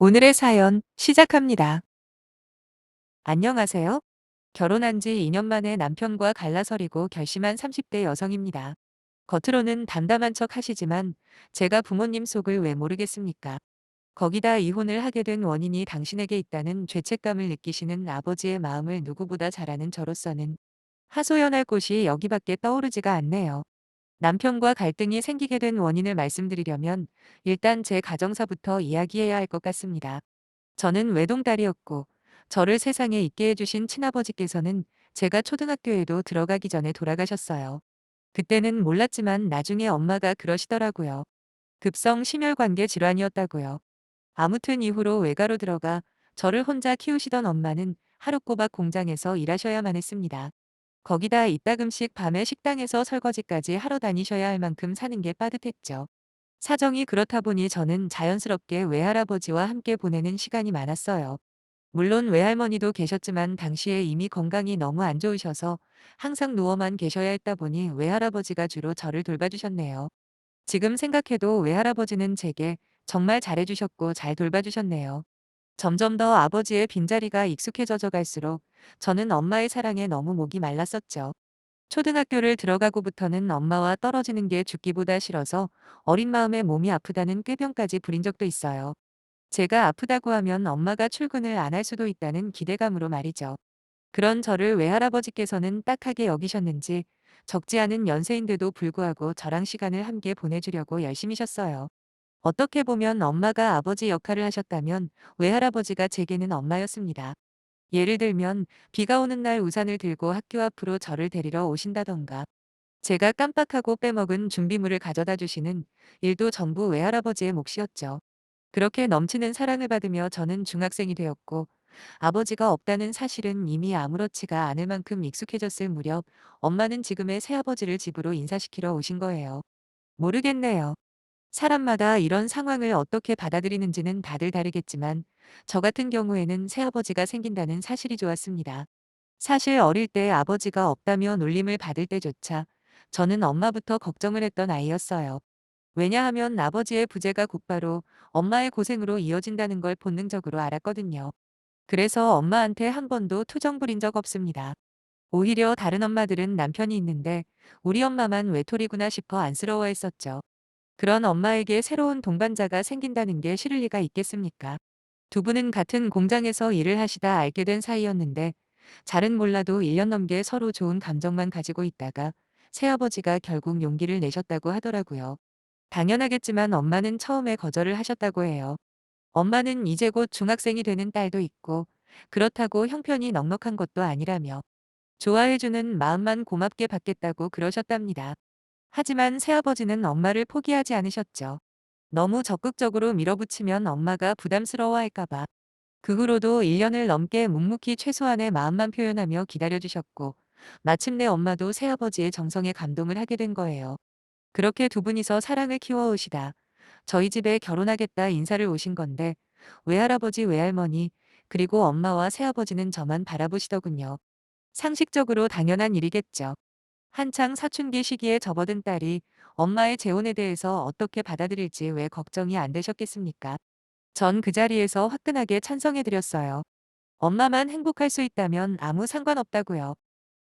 오늘의 사연 시작합니다. 안녕하세요. 결혼한 지 2년 만에 남편과 갈라서리고 결심한 30대 여성입니다. 겉으로는 담담한 척 하시지만 제가 부모님 속을 왜 모르겠습니까? 거기다 이혼을 하게 된 원인이 당신에게 있다는 죄책감을 느끼시는 아버지의 마음을 누구보다 잘 아는 저로서는 하소연할 곳이 여기밖에 떠오르지가 않네요. 남편과 갈등이 생기게 된 원인을 말씀드리려면 일단 제 가정사부터 이야기해야 할 것 같습니다. 저는 외동딸이었고 저를 세상에 있게 해주신 친아버지께서는 제가 초등학교에도 들어가기 전에 돌아가셨어요. 그때는 몰랐지만 나중에 엄마가 그러시더라고요. 급성 심혈관계 질환이었다고요. 아무튼 이후로 외가로 들어가 저를 혼자 키우시던 엄마는 하루 꼬박 공장에서 일하셔야만 했습니다. 거기다 이따금씩 밤에 식당에서 설거지까지 하러 다니셔야 할 만큼 사는 게 빠듯했죠. 사정이 그렇다 보니 저는 자연스럽게 외할아버지와 함께 보내는 시간이 많았어요. 물론 외할머니도 계셨지만 당시에 이미 건강이 너무 안 좋으셔서 항상 누워만 계셔야 했다 보니 외할아버지가 주로 저를 돌봐주셨네요. 지금 생각해도 외할아버지는 제게 정말 잘해주셨고 잘 돌봐주셨네요. 점점 더 아버지의 빈자리가 익숙해져 갈수록 저는 엄마의 사랑에 너무 목이 말랐었죠. 초등학교를 들어가고부터는 엄마와 떨어지는 게 죽기보다 싫어서 어린 마음에 몸이 아프다는 꾀병까지 부린 적도 있어요. 제가 아프다고 하면 엄마가 출근을 안 할 수도 있다는 기대감으로 말이죠. 그런 저를 외할아버지께서는 딱하게 여기셨는지 적지 않은 연세인데도 불구하고 저랑 시간을 함께 보내주려고 열심히셨어요. 어떻게 보면 엄마가 아버지 역할을 하셨다면 외할아버지가 제게는 엄마였습니다. 예를 들면 비가 오는 날 우산을 들고 학교 앞으로 저를 데리러 오신다던가 제가 깜빡하고 빼먹은 준비물을 가져다 주시는 일도 전부 외할아버지의 몫이었죠. 그렇게 넘치는 사랑을 받으며 저는 중학생이 되었고 아버지가 없다는 사실은 이미 아무렇지가 않을 만큼 익숙해졌을 무렵 엄마는 지금의 새아버지를 집으로 인사시키러 오신 거예요. 모르겠네요. 사람마다 이런 상황을 어떻게 받아들이는지는 다들 다르겠지만 저 같은 경우에는 새아버지가 생긴다는 사실이 좋았습니다. 사실 어릴 때 아버지가 없다며 놀림을 받을 때조차 저는 엄마부터 걱정을 했던 아이였어요. 왜냐하면 아버지의 부재가 곧바로 엄마의 고생으로 이어진다는 걸 본능적으로 알았거든요. 그래서 엄마한테 한 번도 투정 부린 적 없습니다. 오히려 다른 엄마들은 남편이 있는데 우리 엄마만 외톨이구나 싶어 안쓰러워했었죠. 그런 엄마에게 새로운 동반자가 생긴다는 게 싫을 리가 있겠습니까? 두 분은 같은 공장에서 일을 하시다 알게 된 사이였는데 잘은 몰라도 1년 넘게 서로 좋은 감정만 가지고 있다가 새아버지가 결국 용기를 내셨다고 하더라고요. 당연하겠지만 엄마는 처음에 거절을 하셨다고 해요. 엄마는 이제 곧 중학생이 되는 딸도 있고 그렇다고 형편이 넉넉한 것도 아니라며 좋아해주는 마음만 고맙게 받겠다고 그러셨답니다. 하지만 새아버지는 엄마를 포기하지 않으셨죠. 너무 적극적으로 밀어붙이면 엄마가 부담스러워할까봐. 그 후로도 1년을 넘게 묵묵히 최소한의 마음만 표현하며 기다려주셨고 마침내 엄마도 새아버지의 정성에 감동을 하게 된 거예요. 그렇게 두 분이서 사랑을 키워오시다 저희 집에 결혼하겠다 인사를 오신 건데 외할아버지 외할머니 그리고 엄마와 새아버지는 저만 바라보시더군요. 상식적으로 당연한 일이겠죠. 한창 사춘기 시기에 접어든 딸이 엄마의 재혼에 대해서 어떻게 받아들일지 왜 걱정이 안 되셨겠습니까? 전 그 자리에서 화끈하게 찬성해드렸어요. 엄마만 행복할 수 있다면 아무 상관없다고요.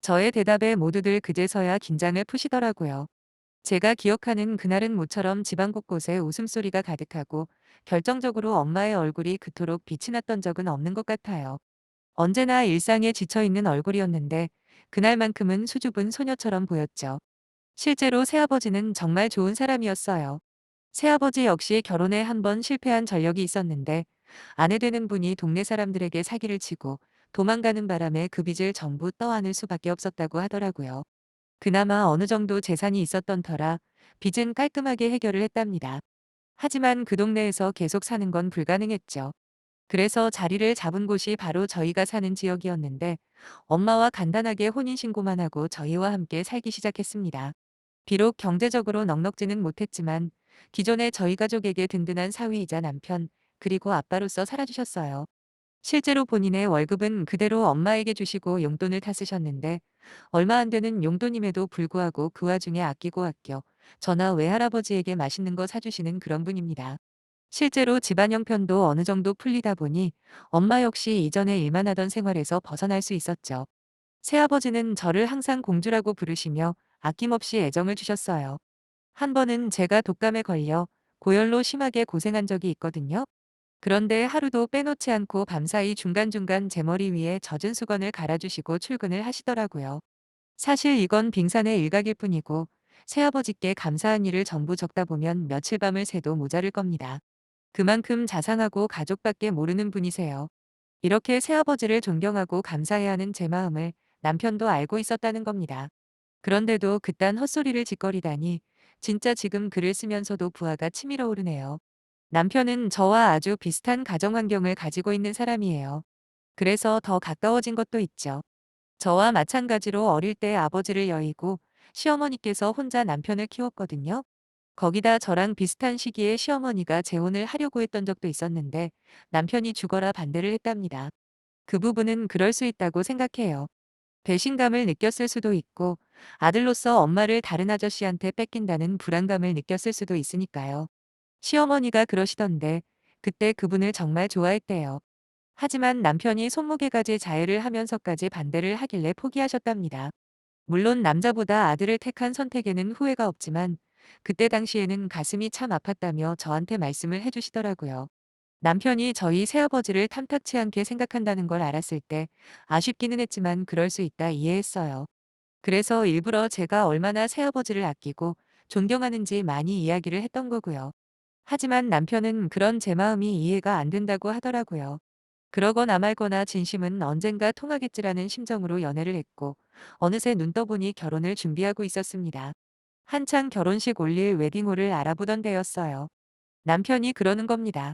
저의 대답에 모두들 그제서야 긴장을 푸시더라고요. 제가 기억하는 그날은 모처럼 집안 곳곳에 웃음소리가 가득하고 결정적으로 엄마의 얼굴이 그토록 빛이 났던 적은 없는 것 같아요. 언제나 일상에 지쳐있는 얼굴이었는데 그날만큼은 수줍은 소녀처럼 보였죠. 실제로 새아버지는 정말 좋은 사람이었어요. 새아버지 역시 결혼에 한 번 실패한 전력이 있었는데 아내 되는 분이 동네 사람들에게 사기를 치고 도망가는 바람에 그 빚을 전부 떠안을 수밖에 없었다고 하더라고요. 그나마 어느 정도 재산이 있었던 터라 빚은 깔끔하게 해결을 했답니다. 하지만 그 동네에서 계속 사는 건 불가능했죠. 그래서 자리를 잡은 곳이 바로 저희가 사는 지역이었는데 엄마와 간단하게 혼인신고만 하고 저희와 함께 살기 시작했습니다. 비록 경제적으로 넉넉지는 못했지만 기존의 저희 가족에게 든든한 사위이자 남편 그리고 아빠로서 살아주셨어요. 실제로 본인의 월급은 그대로 엄마에게 주시고 용돈을 다 쓰셨는데 얼마 안 되는 용돈임에도 불구하고 그 와중에 아끼고 아껴 저나 외할아버지에게 맛있는 거 사주시는 그런 분입니다. 실제로 집안 형편도 어느 정도 풀리다 보니 엄마 역시 이전에 일만 하던 생활에서 벗어날 수 있었죠. 새아버지는 저를 항상 공주라고 부르시며 아낌없이 애정을 주셨어요. 한 번은 제가 독감에 걸려 고열로 심하게 고생한 적이 있거든요. 그런데 하루도 빼놓지 않고 밤사이 중간중간 제 머리 위에 젖은 수건을 갈아주시고 출근을 하시더라고요. 사실 이건 빙산의 일각일 뿐이고 새아버지께 감사한 일을 전부 적다 보면 며칠 밤을 새도 모자랄 겁니다. 그만큼 자상하고 가족밖에 모르는 분이세요. 이렇게 새아버지를 존경하고 감사해야 하는 제 마음을 남편도 알고 있었다는 겁니다. 그런데도 그딴 헛소리를 짓거리다니 진짜 지금 글을 쓰면서도 부하가 치밀어 오르네요. 남편은 저와 아주 비슷한 가정 환경을 가지고 있는 사람이에요. 그래서 더 가까워진 것도 있죠. 저와 마찬가지로 어릴 때 아버지를 여의고 시어머니께서 혼자 남편을 키웠거든요. 거기다 저랑 비슷한 시기에 시어머니가 재혼을 하려고 했던 적도 있었는데 남편이 죽어라 반대를 했답니다. 그 부분은 그럴 수 있다고 생각해요. 배신감을 느꼈을 수도 있고 아들로서 엄마를 다른 아저씨한테 뺏긴다는 불안감을 느꼈을 수도 있으니까요. 시어머니가 그러시던데 그때 그분을 정말 좋아했대요. 하지만 남편이 손목에까지 자해를 하면서까지 반대를 하길래 포기하셨답니다. 물론 남자보다 아들을 택한 선택에는 후회가 없지만 그때 당시에는 가슴이 참 아팠다며 저한테 말씀을 해주시더라고요. 남편이 저희 새아버지를 탐탁치 않게 생각한다는 걸 알았을 때 아쉽기는 했지만 그럴 수 있다 이해했어요. 그래서 일부러 제가 얼마나 새아버지를 아끼고 존경하는지 많이 이야기를 했던 거고요. 하지만 남편은 그런 제 마음이 이해가 안 된다고 하더라고요. 그러거나 말거나 진심은 언젠가 통하겠지라는 심정으로 연애를 했고 어느새 눈 떠보니 결혼을 준비하고 있었습니다. 한창 결혼식 올릴 웨딩홀을 알아보던 때였어요. 남편이 그러는 겁니다.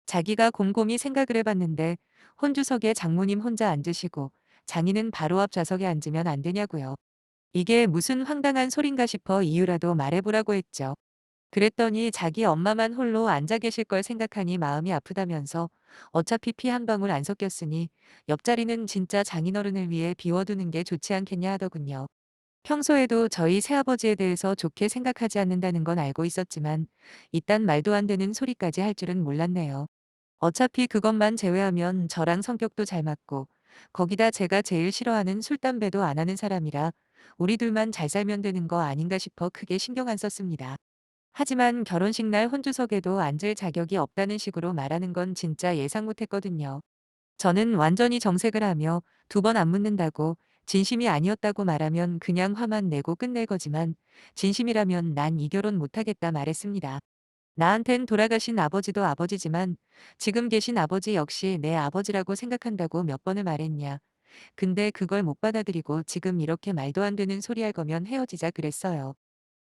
자기가 곰곰이 생각을 해봤는데 혼주석에 장모님 혼자 앉으시고 장인은 바로 앞 좌석에 앉으면 안 되냐고요. 이게 무슨 황당한 소린가 싶어 이유라도 말해보라고 했죠. 그랬더니 자기 엄마만 홀로 앉아 계실 걸 생각하니 마음이 아프다면서 어차피 피 한 방울 안 섞였으니 옆자리는 진짜 장인어른을 위해 비워두는 게 좋지 않겠냐 하더군요. 평소에도 저희 새아버지에 대해서 좋게 생각하지 않는다는 건 알고 있었지만 이딴 말도 안 되는 소리까지 할 줄은 몰랐네요. 어차피 그것만 제외하면 저랑 성격도 잘 맞고 거기다 제가 제일 싫어하는 술, 담배도 안 하는 사람이라 우리 둘만 잘 살면 되는 거 아닌가 싶어 크게 신경 안 썼습니다. 하지만 결혼식 날 혼주석에도 앉을 자격이 없다는 식으로 말하는 건 진짜 예상 못했거든요. 저는 완전히 정색을 하며 두 번 안 묻는다고 진심이 아니었다고 말하면 그냥 화만 내고 끝낼 거지만 진심이라면 난 이 결혼 못하겠다 말했습니다. 나한텐 돌아가신 아버지도 아버지지만 지금 계신 아버지 역시 내 아버지라고 생각한다고 몇 번을 말했냐. 근데 그걸 못 받아들이고 지금 이렇게 말도 안 되는 소리 할 거면 헤어지자 그랬어요.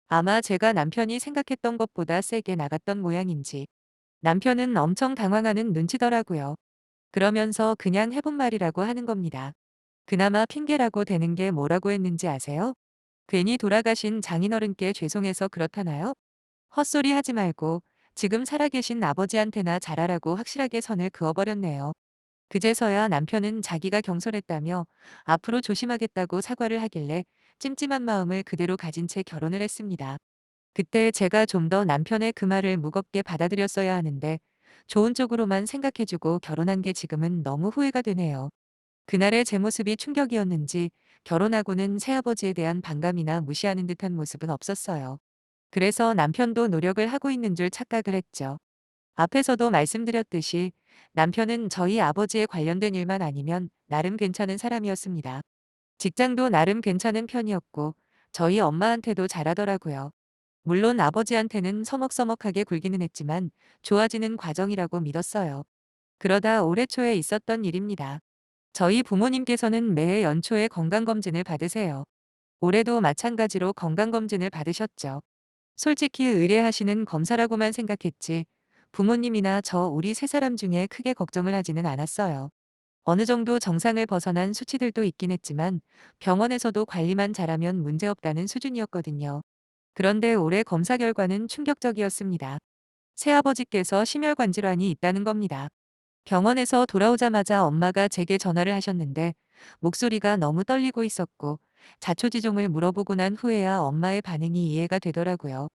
아마 제가 남편이 생각했던 것보다 세게 나갔던 모양인지 남편은 엄청 당황하는 눈치더라고요. 그러면서 그냥 해본 말이라고 하는 겁니다. 그나마 핑계라고 되는 게 뭐라고 했는지 아세요? 괜히 돌아가신 장인어른께 죄송해서 그렇다나요? 헛소리 하지 말고 지금 살아계신 아버지한테나 잘하라고 확실하게 선을 그어버렸네요. 그제서야 남편은 자기가 경솔했다며 앞으로 조심하겠다고 사과를 하길래 찜찜한 마음을 그대로 가진 채 결혼을 했습니다. 그때 제가 좀 더 남편의 그 말을 무겁게 받아들였어야 하는데 좋은 쪽으로만 생각해주고 결혼한 게 지금은 너무 후회가 되네요. 그날의 제 모습이 충격이었는지 결혼하고는 새아버지에 대한 반감이나 무시하는 듯한 모습은 없었어요. 그래서 남편도 노력을 하고 있는 줄 착각을 했죠. 앞에서도 말씀드렸듯이 남편은 저희 아버지에 관련된 일만 아니면 나름 괜찮은 사람이었습니다. 직장도 나름 괜찮은 편이었고 저희 엄마한테도 잘하더라고요. 물론 아버지한테는 서먹서먹하게 굴기는 했지만 좋아지는 과정이라고 믿었어요. 그러다 올해 초에 있었던 일입니다. 저희 부모님께서는 매해 연초에 건강검진을 받으세요. 올해도 마찬가지로 건강검진을 받으셨죠. 솔직히 의뢰하시는 검사라고만 생각했지 부모님이나 저 우리 세 사람 중에 크게 걱정을 하지는 않았어요. 어느 정도 정상을 벗어난 수치들도 있긴 했지만 병원에서도 관리만 잘하면 문제없다는 수준이었거든요. 그런데 올해 검사 결과는 충격적이었습니다. 새아버지께서 심혈관 질환이 있다는 겁니다. 병원에서 돌아오자마자 엄마가 제게 전화를 하셨는데 목소리가 너무 떨리고 있었고 자초지종을 물어보고 난 후에야 엄마의 반응이 이해가 되더라고요.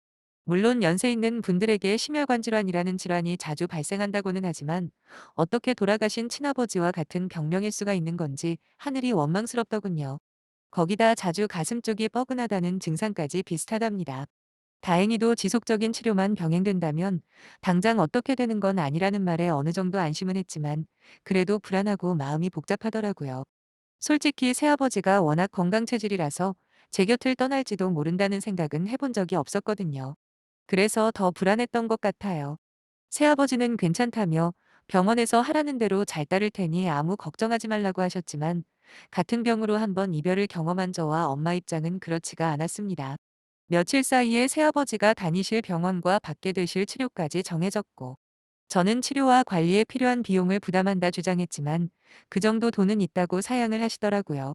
물론 연세 있는 분들에게 심혈관 질환이라는 질환이 자주 발생한다고는 하지만 어떻게 돌아가신 친아버지와 같은 병명일 수가 있는 건지 하늘이 원망스럽더군요. 거기다 자주 가슴 쪽이 뻐근하다는 증상까지 비슷하답니다. 다행히도 지속적인 치료만 병행된다면 당장 어떻게 되는 건 아니라는 말에 어느 정도 안심은 했지만 그래도 불안하고 마음이 복잡하더라고요. 솔직히 새아버지가 워낙 건강 체질이라서 제 곁을 떠날지도 모른다는 생각은 해본 적이 없었거든요. 그래서 더 불안했던 것 같아요. 새아버지는 괜찮다며 병원에서 하라는 대로 잘 따를 테니 아무 걱정하지 말라고 하셨지만 같은 병으로 한번 이별을 경험한 저와 엄마 입장은 그렇지가 않았습니다. 며칠 사이에 새아버지가 다니실 병원과 받게 되실 치료까지 정해졌고 저는 치료와 관리에 필요한 비용을 부담한다 주장했지만 그 정도 돈은 있다고 사양을 하시더라고요.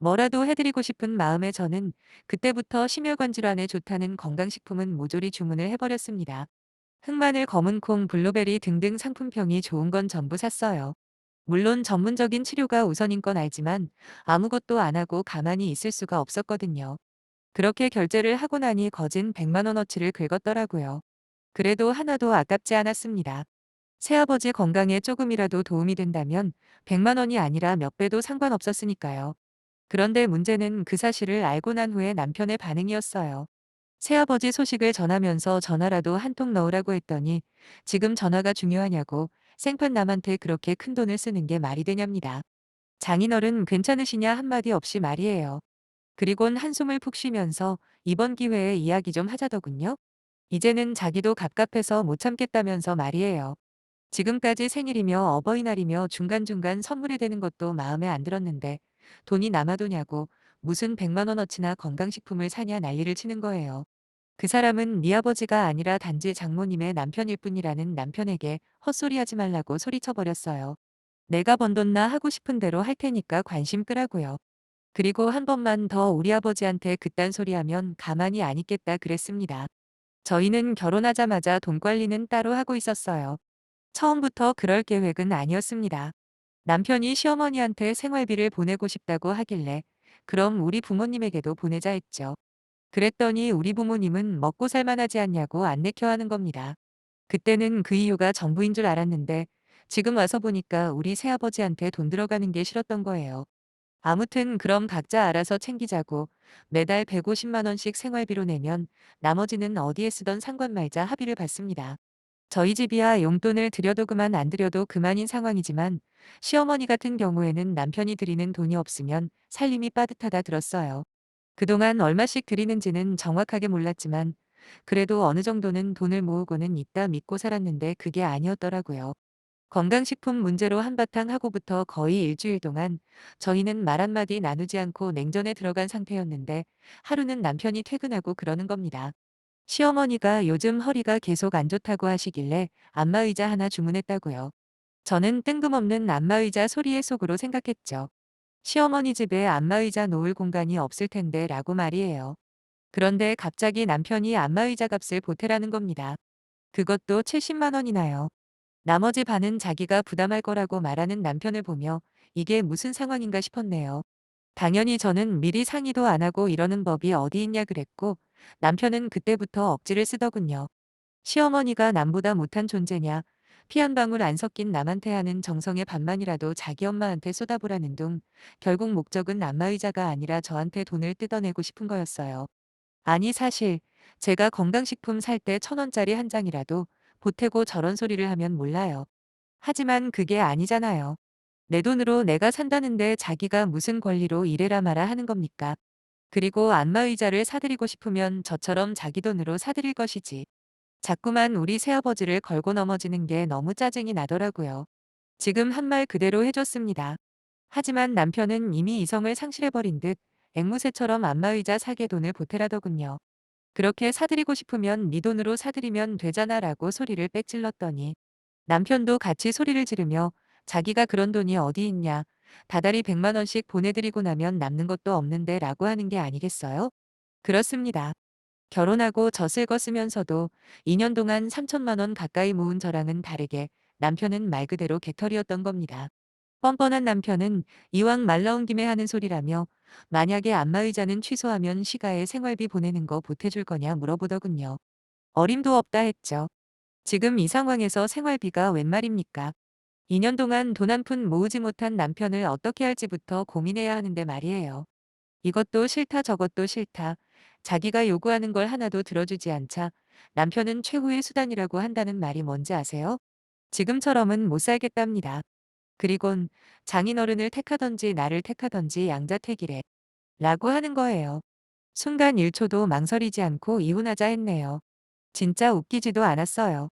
뭐라도 해드리고 싶은 마음에 저는 그때부터 심혈관 질환에 좋다는 건강식품은 모조리 주문을 해버렸습니다. 흑마늘, 검은콩, 블루베리 등등 상품평이 좋은 건 전부 샀어요. 물론 전문적인 치료가 우선인 건 알지만 아무것도 안 하고 가만히 있을 수가 없었거든요. 그렇게 결제를 하고 나니 거진 100만 원어치를 긁었더라고요. 그래도 하나도 아깝지 않았습니다. 새아버지 건강에 조금이라도 도움이 된다면 100만 원이 아니라 몇 배도 상관없었으니까요. 그런데 문제는 그 사실을 알고 난 후에 남편의 반응이었어요. 새아버지 소식을 전하면서 전화라도 한 통 넣으라고 했더니 지금 전화가 중요하냐고 생판 남한테 그렇게 큰 돈을 쓰는 게 말이 되냐입니다. 장인어른 괜찮으시냐 한마디 없이 말이에요. 그리곤 한숨을 푹 쉬면서 이번 기회에 이야기 좀 하자더군요. 이제는 자기도 갑갑해서 못 참겠다면서 말이에요. 지금까지 생일이며 어버이날이며 중간중간 선물해 대는 것도 마음에 안 들었는데 돈이 남아도냐고 무슨 100만 원어치나 건강식품을 사냐 난리를 치는 거예요. 그 사람은 네 아버지가 아니라 단지 장모님의 남편일 뿐이라는 남편에게 헛소리하지 말라고 소리쳐버렸어요. 내가 번 돈 나 하고 싶은 대로 할 테니까 관심 끄라고요. 그리고 한 번만 더 우리 아버지한테 그딴 소리 하면 가만히 안 있겠다 그랬습니다. 저희는 결혼하자마자 돈 관리는 따로 하고 있었어요. 처음부터 그럴 계획은 아니었습니다. 남편이 시어머니한테 생활비를 보내고 싶다고 하길래 그럼 우리 부모님에게도 보내자 했죠. 그랬더니 우리 부모님은 먹고 살만하지 않냐고 안 내켜 하는 겁니다. 그때는 그 이유가 전부인 줄 알았는데 지금 와서 보니까 우리 새아버지한테 돈 들어가는 게 싫었던 거예요. 아무튼 그럼 각자 알아서 챙기자고 매달 150만 원씩 생활비로 내면 나머지는 어디에 쓰던 상관 말자 합의를 봤습니다. 저희 집이야 용돈을 드려도 그만 안 드려도 그만인 상황이지만 시어머니 같은 경우에는 남편이 드리는 돈이 없으면 살림이 빠듯하다 들었어요. 그동안 얼마씩 드리는지는 정확하게 몰랐지만 그래도 어느 정도는 돈을 모으고는 있다 믿고 살았는데 그게 아니었더라고요. 건강식품 문제로 한바탕 하고부터 거의 일주일 동안 저희는 말 한마디 나누지 않고 냉전에 들어간 상태였는데 하루는 남편이 퇴근하고 그러는 겁니다. 시어머니가 요즘 허리가 계속 안 좋다고 하시길래 안마의자 하나 주문했다고요. 저는 뜬금없는 안마의자 소리에 속으로 생각했죠. 시어머니 집에 안마의자 놓을 공간이 없을 텐데 라고 말이에요. 그런데 갑자기 남편이 안마의자 값을 보태라는 겁니다. 그것도 70만 원이나요. 나머지 반은 자기가 부담할 거라고 말하는 남편을 보며 이게 무슨 상황인가 싶었네요. 당연히 저는 미리 상의도 안 하고 이러는 법이 어디 있냐 그랬고 남편은 그때부터 억지를 쓰더군요. 시어머니가 남보다 못한 존재냐. 피 한 방울 안 섞인 남한테 하는 정성의 반만이라도 자기 엄마한테 쏟아부라는 둥. 결국 목적은 안마의자가 아니라 저한테 돈을 뜯어내고 싶은 거였어요. 아니 사실 제가 건강식품 살 때 1,000원짜리 한 장이라도 보태고 저런 소리를 하면 몰라요. 하지만 그게 아니잖아요. 내 돈으로 내가 산다는데 자기가 무슨 권리로 이래라 마라 하는 겁니까? 그리고 안마의자를 사드리고 싶으면 저처럼 자기 돈으로 사드릴 것이지. 자꾸만 우리 새아버지를 걸고 넘어지는 게 너무 짜증이 나더라고요. 지금 한 말 그대로 해줬습니다. 하지만 남편은 이미 이성을 상실해버린 듯 앵무새처럼 안마의자 사게 돈을 보태라더군요. 그렇게 사드리고 싶으면 네 돈으로 사드리면 되잖아 라고 소리를 빽질렀더니 남편도 같이 소리를 지르며 자기가 그런 돈이 어디 있냐. 다달이 100만 원씩 보내드리고 나면 남는 것도 없는데 라고 하는 게 아니겠어요? 그렇습니다. 결혼하고 젖을 거쓰면서도 2년 동안 3천만 원 가까이 모은 저랑은 다르게 남편은 말 그대로 개털이었던 겁니다. 뻔뻔한 남편은 이왕 말 나온 김에 하는 소리라며 만약에 안마의자는 취소하면 시가에 생활비 보내는 거 보태줄 거냐 물어보더군요. 어림도 없다 했죠. 지금 이 상황에서 생활비가 웬 말입니까? 2년 동안 돈 한 푼 모으지 못한 남편을 어떻게 할지부터 고민해야 하는데 말이에요. 이것도 싫다 저것도 싫다. 자기가 요구하는 걸 하나도 들어주지 않자 남편은 최후의 수단이라고 한다는 말이 뭔지 아세요? 지금처럼은 못 살겠답니다. 그리곤 장인어른을 택하던지 나를 택하던지 양자택일해. 라고 하는 거예요. 순간 1초도 망설이지 않고 이혼하자 했네요. 진짜 웃기지도 않았어요.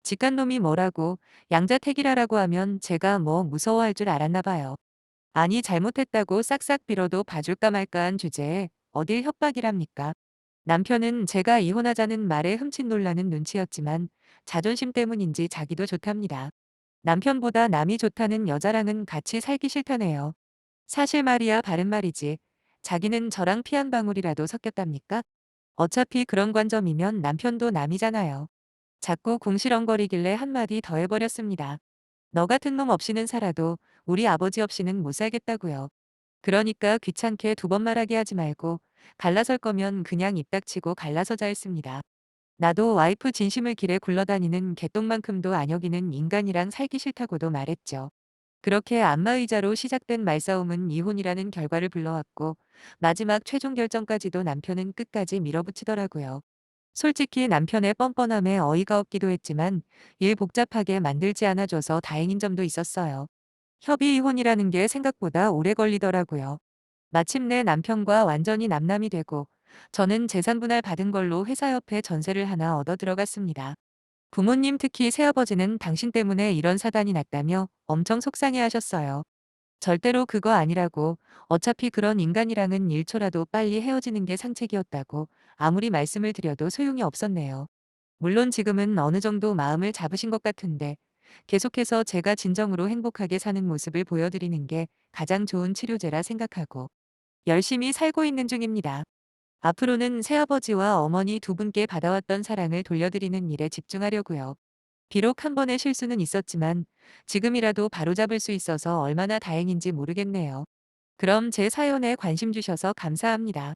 직간놈이 뭐라고 양자택일하라고 하면 제가 뭐 무서워할 줄 알았나 봐요. 아니 잘못했다고 싹싹 빌어도 봐줄까 말까한 주제에 어딜 협박이랍니까? 남편은 제가 이혼하자는 말에 흠칫 놀라는 눈치였지만 자존심 때문인지 자기도 좋답니다. 남편보다 남이 좋다는 여자랑은 같이 살기 싫다네요. 사실 말이야 바른 말이지. 자기는 저랑 피 한 방울이라도 섞였답니까? 어차피 그런 관점이면 남편도 남이잖아요. 자꾸 궁시렁거리길래 한마디 더 해버렸습니다. 너 같은 놈 없이는 살아도 우리 아버지 없이는 못 살겠다고요. 그러니까 귀찮게 두 번 말하게 하지 말고 갈라설 거면 그냥 입 닥치고 갈라서자 했습니다. 나도 와이프 진심을 길에 굴러다니는 개똥만큼도 안 여기는 인간이랑 살기 싫다고도 말했죠. 그렇게 안마의자로 시작된 말싸움은 이혼이라는 결과를 불러왔고 마지막 최종 결정까지도 남편은 끝까지 밀어붙이더라고요. 솔직히 남편의 뻔뻔함에 어이가 없기도 했지만 일 복잡하게 만들지 않아줘서 다행인 점도 있었어요. 협의 이혼이라는 게 생각보다 오래 걸리더라고요. 마침내 남편과 완전히 남남이 되고 저는 재산 분할 받은 걸로 회사 옆에 전세를 하나 얻어 들어갔습니다. 부모님 특히 새아버지는 당신 때문에 이런 사단이 났다며 엄청 속상해 하셨어요. 절대로 그거 아니라고 어차피 그런 인간이랑은 1초라도 빨리 헤어지는 게 상책이었다고 아무리 말씀을 드려도 소용이 없었네요. 물론 지금은 어느 정도 마음을 잡으신 것 같은데 계속해서 제가 진정으로 행복하게 사는 모습을 보여드리는 게 가장 좋은 치료제라 생각하고 열심히 살고 있는 중입니다. 앞으로는 새아버지와 어머니 두 분께 받아왔던 사랑을 돌려드리는 일에 집중하려고요. 비록 한 번의 실수는 있었지만 지금이라도 바로잡을 수 있어서 얼마나 다행인지 모르겠네요. 그럼 제 사연에 관심 주셔서 감사합니다.